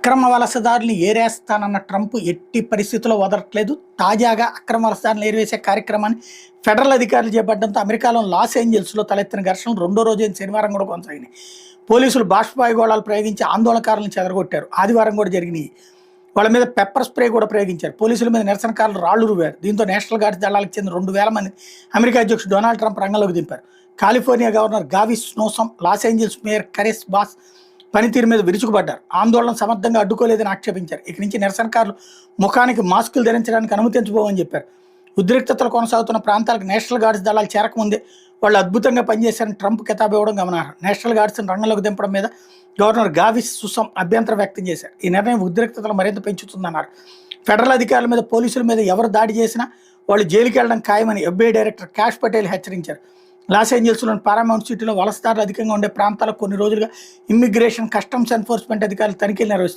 అక్రమ వలసదారులు ఏరేస్తానన్న ట్రంప్ ఎట్టి పరిస్థితుల్లో వదలట్లేదు. తాజాగా అక్రమ వలసదారులను ఏరివేసే కార్యక్రమాన్ని ఫెడరల్ అధికారులు చేపట్టడంతో అమెరికాలో లాస్ ఏంజల్స్లో తలెత్తిన ఘర్షణలు రెండో రోజైన శనివారం కూడా కొనసాగినాయి. పోలీసులు బాష్పవాయుగోళాలు ప్రయోగించి ఆందోళనకారులను చెదరగొట్టారు. ఆదివారం కూడా జరిగినాయి. వాళ్ళ మీద పెప్పర్ స్ప్రే కూడా ప్రయోగించారు. పోలీసుల మీద నిరసనకారులు రాళ్లు రువ్వారు. దీంతో నేషనల్ గార్డ్ దళాలకు చెందిన 2,000 మంది అమెరికా అధ్యక్షుడు డొనాల్డ్ ట్రంప్ రంగంలోకి దింపారు. California governor Gavin Newsom, Los Angeles mayor Karen Bass పనితీరు మీద విరుచుకుపడ్డారు. ఆందోళన సమర్థంగా అడ్డుకోలేదని ఆక్షేపించారు. ఇక నుంచి నిరసనకారులు ముఖానికి మాస్కులు ధరించడానికి అనుమతించబోమని చెప్పారు. ఉద్రిక్తతలు కొనసాగుతున్న ప్రాంతాలకు నేషనల్ గార్డ్స్ దళాలు చేరకముందే వాళ్ళు అద్భుతంగా పనిచేశారని ట్రంప్ కితాబు ఇవ్వడం గమనార్హం. నేషనల్ గార్డ్స్ని రంగంలోకి దింపడం మీద గవర్నర్ గావిస్ సుసం అభ్యంతరం వ్యక్తం చేశారు. ఈ నిర్ణయం ఉద్రిక్తతలు మరింత పెంచుతుందన్నారు. ఫెడరల్ అధికారుల మీద, పోలీసుల మీద ఎవరు దాడి చేసినా వాళ్ళు జైలుకి వెళ్ళడం ఖాయమని FBI డైరెక్టర్ క్యాష్ పటేల్ హెచ్చరించారు. లాస్ ఏంజల్స్లోని పారామౌంట్ సిటీలో వలసదారులు అధికంగా ఉండే ప్రాంతాలకు కొన్ని రోజులుగా ఇమ్మిగ్రేషన్, కస్టమ్స్ ఎన్ఫోర్స్మెంట్ అధికారులు తనిఖీలు నిర్వహిస్తున్నారు.